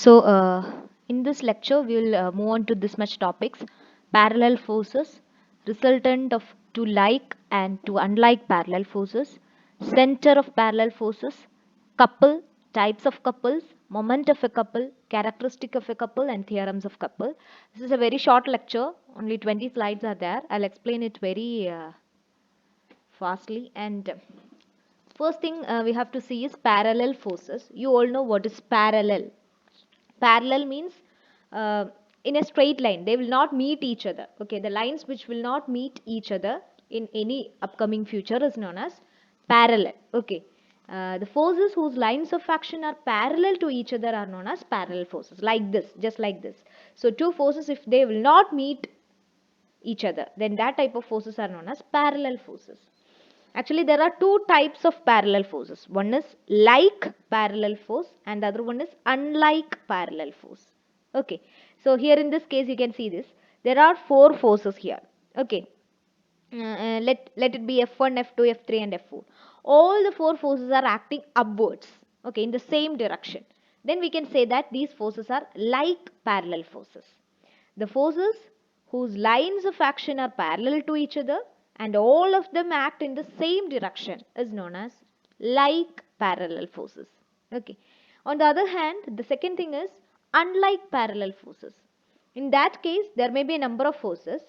In this lecture, we will move on to this much topics: parallel forces, resultant of to like and to unlike parallel forces, center of parallel forces, couple, types of couples, moment of a couple, characteristic of a couple, and theorems of couple. This is a very short lecture. Only 20 slides are there. I'll explain it very fastly. And first thing we have to see is parallel forces. You all know what is parallel. Parallel means uh, in a straight line they will not meet each other. Okay, the lines which will not meet each other in any upcoming future is known as parallel. Okay, the forces whose lines of action are parallel to each other are known as parallel forces, like this, just like this. So two forces, if they will not meet each other, then that type of forces are known as parallel forces. Actually, there are two types of parallel forces. One is like parallel force and the other one is unlike parallel force. Okay, so here in this case you can see this. There are four forces here. Okay, let it be F1, F2, F3 and F4. All the four forces are acting upwards, okay, in the same direction. Then we can say that these forces are like parallel forces. The forces whose lines of action are parallel to each other and all of them act in the same direction is known as like parallel forces. Okay. On the other hand, the second thing is unlike parallel forces. In that case, there may be a number of forces,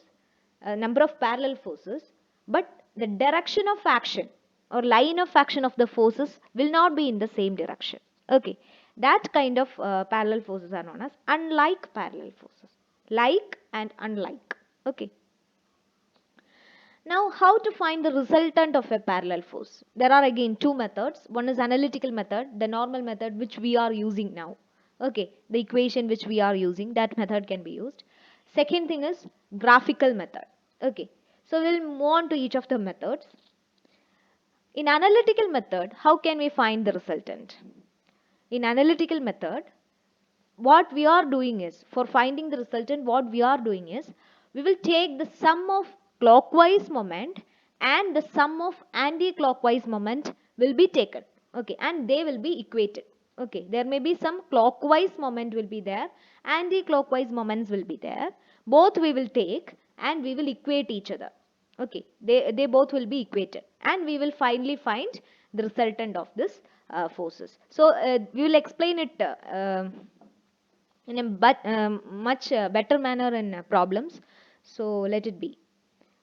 a number of parallel forces, but the direction of action or line of action of the forces will not be in the same direction. Okay, that kind of parallel forces are known as unlike parallel forces. Like and unlike. Okay. Now, how to find the resultant of a parallel force? There are again two methods. One is analytical method, the normal method which we are using now. Okay, the equation which we are using, that method can be used. Second thing is graphical method. Okay, so we'll move on to each of the methods. In analytical method, how can we find the resultant? In analytical method, what we are doing is, for finding the resultant, what we are doing is, we will take the sum of clockwise moment and the sum of anti-clockwise moment will be taken. Okay, and they will be equated. Okay, there may be some clockwise moment will be there, anti-clockwise moments will be there. Both we will take and we will equate each other. Okay, they both will be equated and we will finally find the resultant of this forces. So we will explain it in a much better manner in problems. So let it be.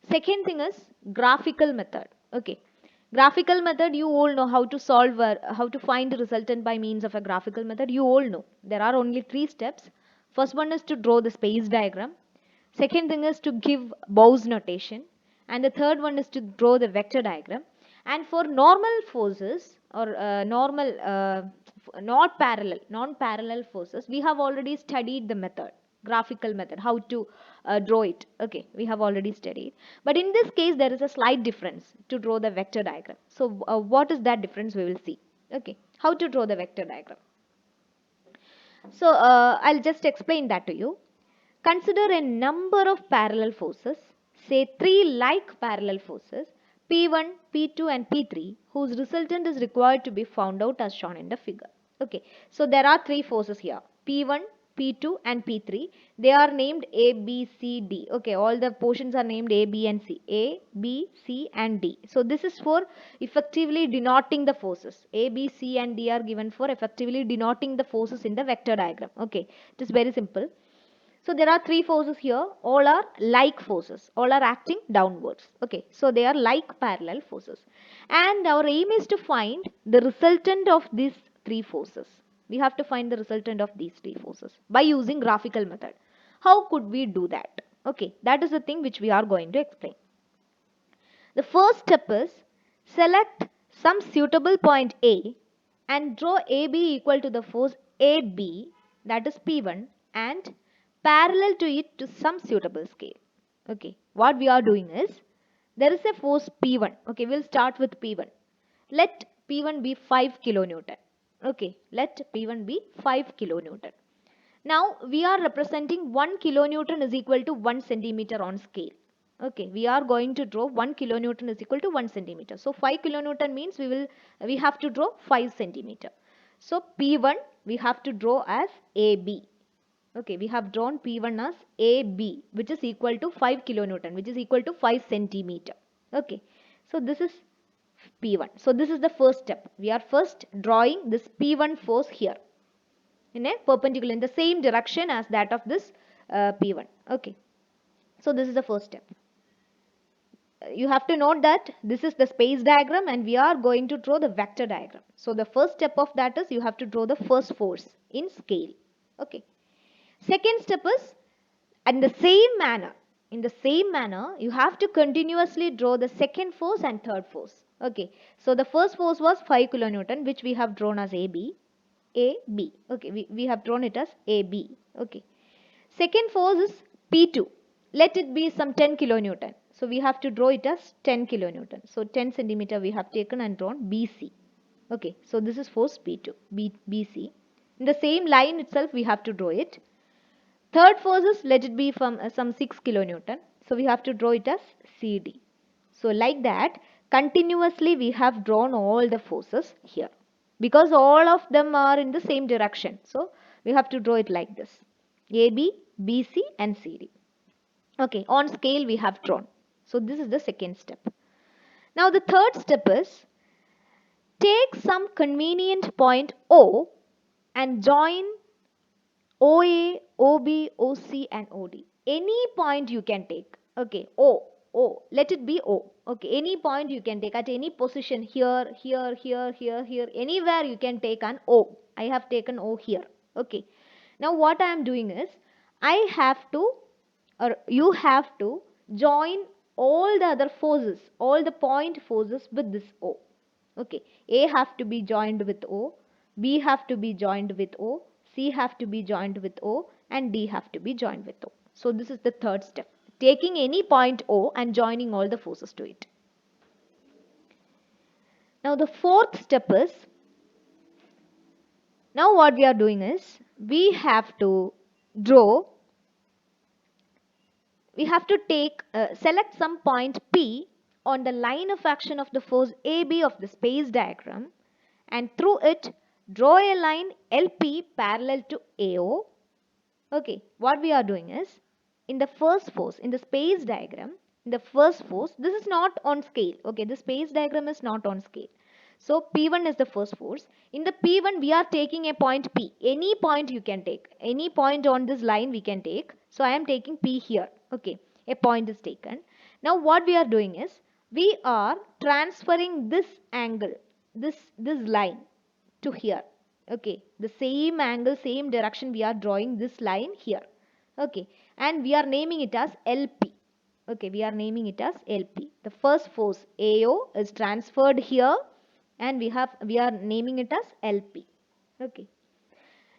Second thing is graphical method. Okay, graphical method, you all know how to solve how to find the resultant by means of a graphical method. You all know there are only three steps. First one is to draw the space diagram. Second thing is to give Bose notation. And the third one is to draw the vector diagram. And for normal forces or not parallel, non-parallel forces, we have already studied the method, graphical method, how to draw it. Okay, we have already studied. But in this case, there is a slight difference to draw the vector diagram. So what is that difference? We will see. Okay, how to draw the vector diagram. So I'll just explain that to you. Consider a number of parallel forces, say three like parallel forces, P1, P2 and P3, whose resultant is required to be found out as shown in the figure. Okay, so there are three forces here, P1, P2 and P3. They are named A, B, C, D. Okay, all the portions are named A, B and C. A, B, C and D. So this is for effectively denoting the forces. A, B, C and D are given for effectively denoting the forces in the vector diagram. Okay, it is very simple. So there are three forces here. All are like forces. All are acting downwards. Okay. So they are like parallel forces. And our aim is to find the resultant of these three forces. We have to find the resultant of these three forces by using graphical method. How could we do that? Okay. That is the thing which we are going to explain. The first step is select some suitable point A and draw AB equal to the force AB, that is P1, and parallel to it to some suitable scale. Okay, what we are doing is, there is a force P1. Okay, we'll start with P1. Let P1 be 5 kilonewton. Okay, let P1 be 5 kilonewton. Now we are representing 1 kilonewton is equal to 1 centimeter on scale. Okay, we are going to draw 1 kilonewton is equal to 1 centimeter. So 5 kilonewton means we have to draw 5 centimeter. So P1 we have to draw as AB. Okay, we have drawn P1 as AB, which is equal to 5 kilonewton, which is equal to 5 centimeter. Okay, so this is P1. So this is the first step. We are first drawing this P1 force here in a perpendicular in the same direction as that of this P1. Okay, so this is the first step. You have to note that this is the space diagram and we are going to draw the vector diagram. So the first step of that is you have to draw the first force in scale. Okay. Second step is in the same manner you have to continuously draw the second force and third force. Okay. So the first force was 5 kilonewton, which we have drawn as AB. Okay, we have drawn it as AB. Okay. Second force is P2. Let it be some 10 kilonewton. So we have to draw it as 10 kilonewton. So 10 centimeter we have taken and drawn BC. Okay, so this is force P2, BC. In the same line itself we have to draw it. Third force is, let it be from some 6 kilonewton. So we have to draw it as CD. So like that, continuously we have drawn all the forces here. Because all of them are in the same direction. So we have to draw it like this. AB, BC and CD. Okay, on scale we have drawn. So this is the second step. Now the third step is, take some convenient point O and join OA, OB, OC and OD. Any point you can take. Okay, let it be O. Okay, any point you can take at any position here, anywhere you can take an O. I have taken O here. Okay, now what I am doing is, I have to, or you have to join all the other forces, all the point forces with this O. Okay, A have to be joined with O, B have to be joined with O, C have to be joined with O and D have to be joined with O. So this is the third step. Taking any point O and joining all the forces to it. Now the fourth step is, now what we are doing is, we have to draw, we have to take, select some point P on the line of action of the force AB of the space diagram, and through it draw a line LP parallel to AO. Okay, what we are doing is, in the first force, in the space diagram, in the first force, this is not on scale. Okay, the space diagram is not on scale. So P1 is the first force. In the P1 we are taking a point P. Any point you can take. Any point on this line we can take. So I am taking P here. Okay, a point is taken. Now what we are doing is, we are transferring this angle, this line to here. Okay, the same angle, same direction, we are drawing this line here. Okay, and we are naming it as LP. Okay, we are naming it as LP. The first force AO is transferred here and we are naming it as LP. Okay,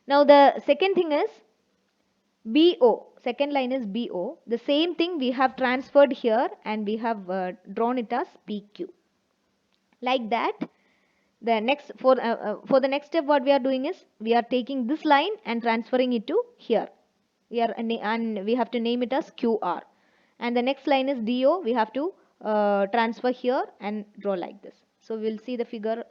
now the second thing is BO. Second line is BO. The same thing we have transferred here and we have drawn it as PQ. Like that, the next for the next step what we are doing is, we are taking this line and transferring it to here. And we have to name it as QR. And the next line is DO. We have to transfer here and draw like this. So we will see the figure.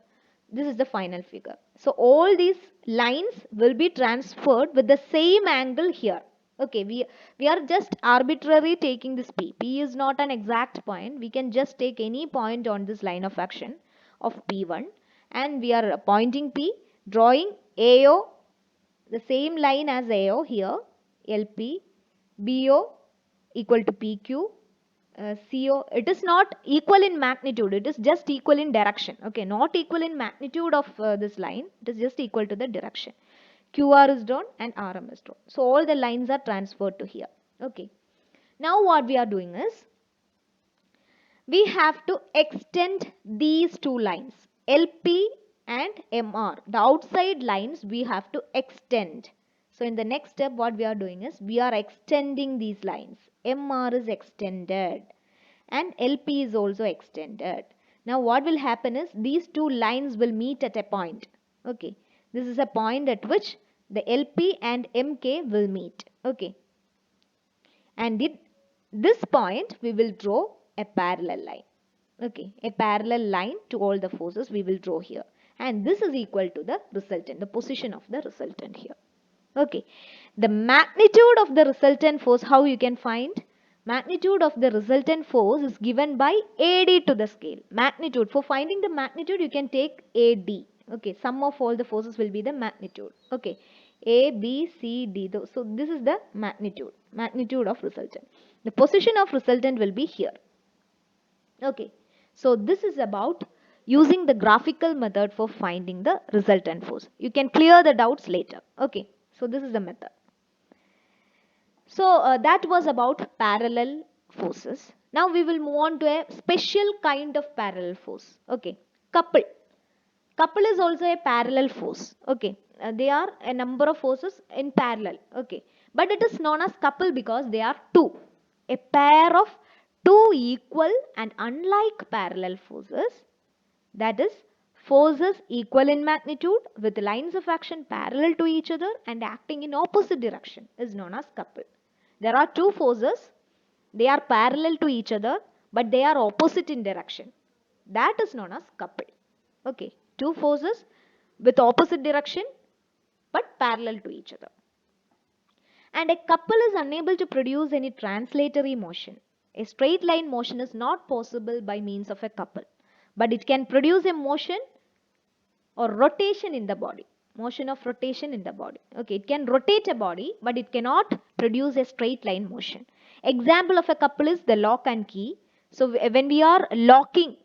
This is the final figure. So all these lines will be transferred with the same angle here. Okay, we are just arbitrarily taking this P. P is not an exact point. We can just take any point on this line of action of P1 and we are pointing P, drawing AO, the same line as AO here, LP, BO equal to PQ, CO. It is not equal in magnitude, it is just equal in direction. Okay, not equal in magnitude of this line, it is just equal to the direction. QR is drawn and RM is drawn. So all the lines are transferred to here. Okay. Now what we are doing is, we have to extend these two lines, LP and MR. The outside lines we have to extend. So in the next step what we are doing is, we are extending these lines. MR is extended and LP is also extended. Now what will happen is, these two lines will meet at a point. Okay, this is a point at which the LP and MK will meet. Okay, and at this point we will draw a parallel line. Okay, a parallel line to all the forces we will draw here. and this is equal to the resultant, the position of the resultant here. Okay, the magnitude of the resultant force, how you can find? Magnitude of the resultant force is given by AD to the scale. Magnitude, for finding the magnitude you can take AD. Okay, sum of all the forces will be the magnitude. Okay, A, B, C, D. So this is the magnitude of resultant. The position of resultant will be here. Okay, so this is about using the graphical method for finding the resultant force. You can clear the doubts later. Okay, so this is the method. So that was about parallel forces. Now we will move on to a special kind of parallel force. Okay, couple. Couple is also a parallel force. Okay, they are a number of forces in parallel. Okay, but it is known as couple because they are two. A pair of two equal and unlike parallel forces, that is, forces equal in magnitude with lines of action parallel to each other and acting in opposite direction, is known as couple. There are two forces, they are parallel to each other but they are opposite in direction. That is known as couple. Okay, two forces with opposite direction but parallel to each other. And a couple is unable to produce any translatory motion. A straight line motion is not possible by means of a couple, but it can produce a motion or rotation in the body. Motion of rotation in the body. Okay, it can rotate a body, but it cannot produce a straight line motion. Example of a couple is the lock and key. So when we are locking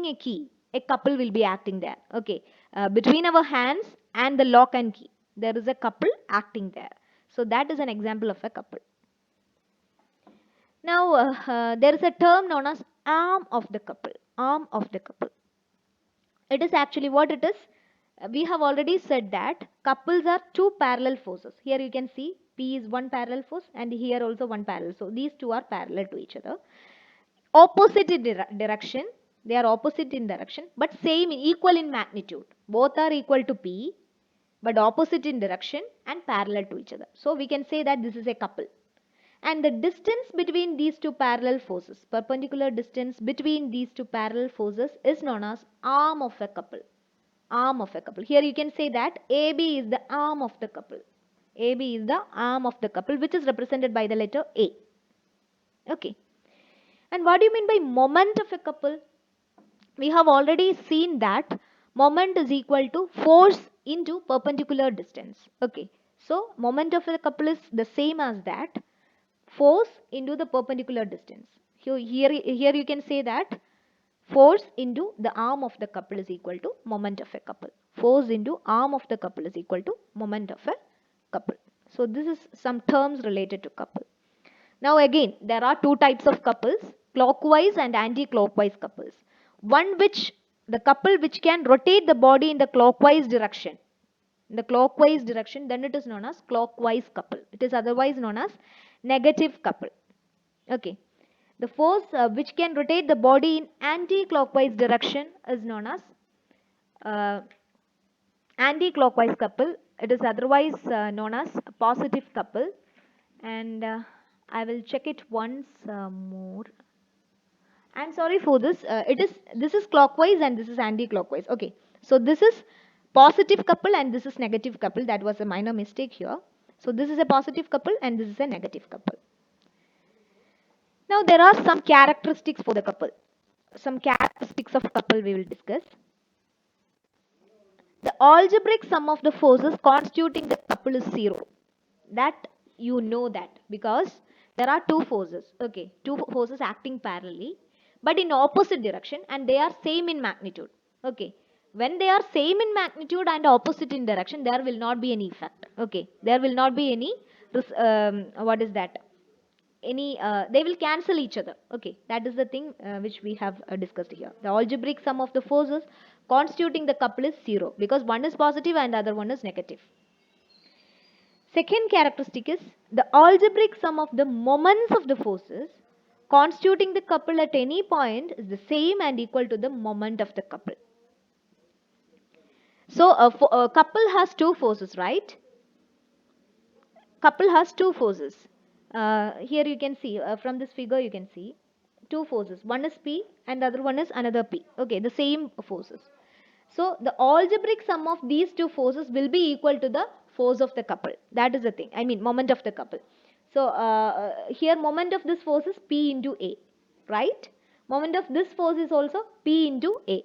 a key, a couple will be acting there. Okay, between our hands and the lock and key, there is a couple acting there. So that is an example of a couple. Now there is a term known as arm of the couple. Arm of the couple. It is actually what it is. We have already said that couples are two parallel forces. Here you can see P is one parallel force and here also one parallel. So these two are parallel to each other. Opposite in direction. They are opposite in direction but same, equal in magnitude. Both are equal to P but opposite in direction and parallel to each other. So we can say that this is a couple. And the distance between these two parallel forces, perpendicular distance between these two parallel forces, is known as arm of a couple. Arm of a couple. Here you can say that AB is the arm of the couple. AB is the arm of the couple, which is represented by the letter A. Okay. And what do you mean by moment of a couple? We have already seen that moment is equal to force into perpendicular distance. Okay. So moment of a couple is the same as that, force into the perpendicular distance. Here you can say that force into the arm of the couple is equal to moment of a couple. Force into arm of the couple is equal to moment of a couple. So this is some terms related to couple. Now again, there are two types of couples, clockwise and anti-clockwise couples. One which, the couple which can rotate the body in the clockwise direction. In the clockwise direction, then it is known as clockwise couple. It is otherwise known as negative couple. Okay. The force which can rotate the body in anti-clockwise direction is known as uh, anti-clockwise couple. It is otherwise known as positive couple. And I will check it once more. I'm sorry for this. This is clockwise and this is anti-clockwise. Okay. So this is positive couple and this is negative couple. That was a minor mistake here. So this is a positive couple and this is a negative couple. Now there are some characteristics for the couple. Some characteristics of couple we will discuss. The algebraic sum of the forces constituting the couple is 0. That you know that because there are two forces. Okay, two forces acting parallelly but in opposite direction and they are same in magnitude. Okay, when they are same in magnitude and opposite in direction, there will not be any effect. Okay, there will not be any what is that, any they will cancel each other. Okay, that is the thing which we have discussed here. The algebraic sum of the forces constituting the couple is 0 because one is positive and the other one is negative. Second characteristic is the algebraic sum of the moments of the forces constituting the couple at any point is the same and equal to the moment of the couple. So a couple has two forces, right? Couple has two forces. Here you can see from this figure you can see two forces. One is P and the other one is another P. Okay, the same forces. So the algebraic sum of these two forces will be equal to the force of the couple. That is the thing. I mean moment of the couple. So here moment of this force is P into A, right? Moment of this force is also P into A.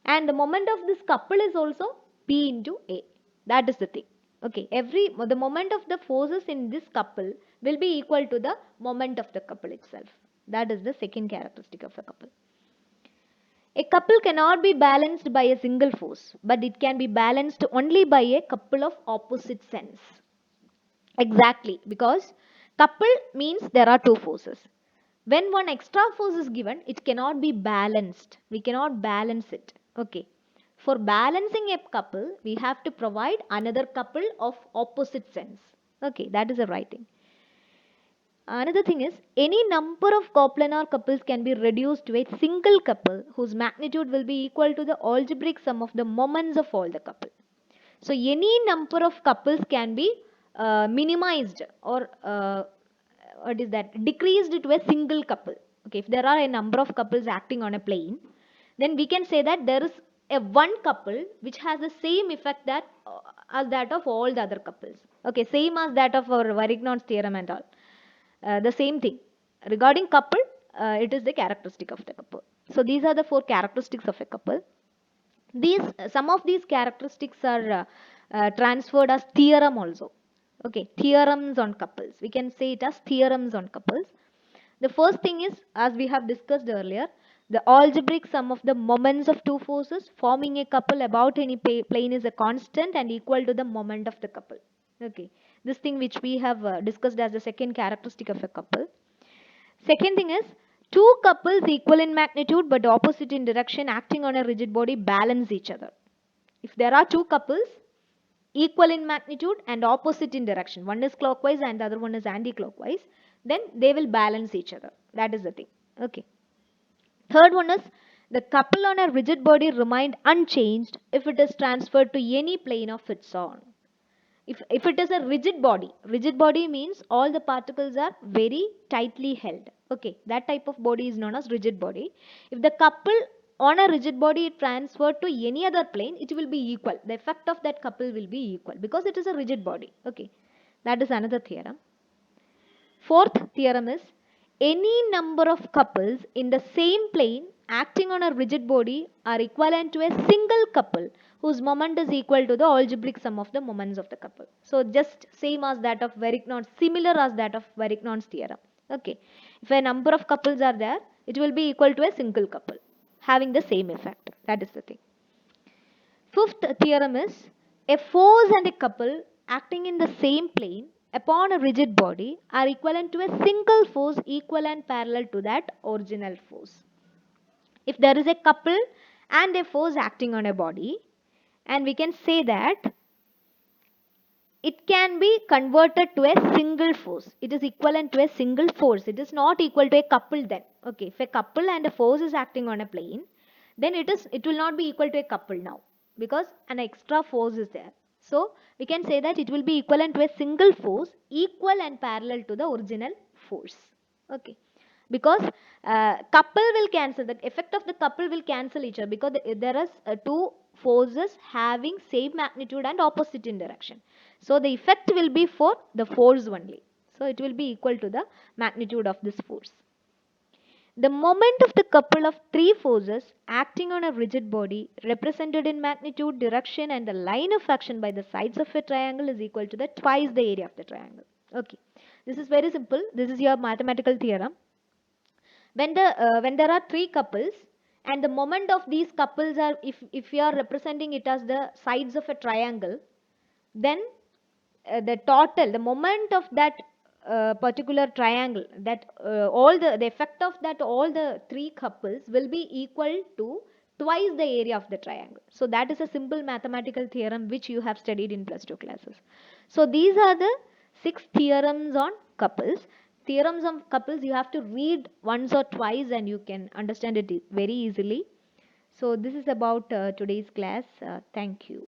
And the moment of this couple is also P into A. That is the thing. Okay, the moment of the forces in this couple will be equal to the moment of the couple itself. That is the second characteristic of a couple. A couple cannot be balanced by a single force, but it can be balanced only by a couple of opposite sense. Exactly, because couple means there are two forces. When one extra force is given, it cannot be balanced. We cannot balance it. Okay. For balancing a couple, we have to provide another couple of opposite sense. Okay, that is the right thing. Another thing is, any number of coplanar couples can be reduced to a single couple whose magnitude will be equal to the algebraic sum of the moments of all the couple. So any number of couples can be minimized or what is that, decreased to a single couple. Okay, if there are a number of couples acting on a plane, then we can say that there is a one couple which has the same effect that as that of all the other couples. Okay, same as that of our Varignon's theorem and all. The same thing regarding couple, it is the characteristic of the couple. So these are the four characteristics of a couple. These some of these characteristics are transferred as theorem also. Okay, theorems on couples, we can say it as theorems on couples. The first thing is, as we have discussed earlier, the algebraic sum of the moments of two forces forming a couple about any plane is a constant and equal to the moment of the couple. Okay, this thing which we have discussed as the second characteristic of a couple. Second thing is, two couples equal in magnitude but opposite in direction acting on a rigid body balance each other. If there are two couples equal in magnitude and opposite in direction, one is clockwise and the other one is anti-clockwise, then they will balance each other. That is the thing. Okay. Third one is, the couple on a rigid body remained unchanged if it is transferred to any plane of its own. If it is a rigid body means all the particles are very tightly held. Okay, that type of body is known as rigid body. If the couple on a rigid body transferred to any other plane, it will be equal. The effect of that couple will be equal because it is a rigid body. Okay, that is another theorem. Fourth theorem is, any number of couples in the same plane acting on a rigid body are equivalent to a single couple whose moment is equal to the algebraic sum of the moments of the couple. So just same as that of Varignon's, similar as that of Varignon's theorem. Okay, if a number of couples are there, it will be equal to a single couple having the same effect. That is the thing. Fifth theorem is, a force and a couple acting in the same plane upon a rigid body are equivalent to a single force equal and parallel to that original force. If there is a couple and a force acting on a body, and we can say that it can be converted to a single force. It is equivalent to a single force. It is not equal to a couple then. Okay, if a couple and a force is acting on a plane, then it will not be equal to a couple now because an extra force is there. So we can say that it will be equivalent to a single force equal and parallel to the original force. Okay, because couple will cancel, the effect of the couple will cancel each other because there is two forces having same magnitude and opposite in direction. So the effect will be for the force only. So it will be equal to the magnitude of this force. The moment of the couple of three forces acting on a rigid body represented in magnitude, direction and the line of action by the sides of a triangle is equal to the twice the area of the triangle. Okay, this is very simple. This is your mathematical theorem. When there are three couples and the moment of these couples are, if you are representing it as the sides of a triangle, then the moment of that particular triangle, that all the effect of that all the three couples will be equal to twice the area of the triangle. So that is a simple mathematical theorem which you have studied in +2 classes. So these are the 6 theorems on couples. Theorems on couples you have to read once or twice and you can understand it very easily. So this is about today's class. Thank you.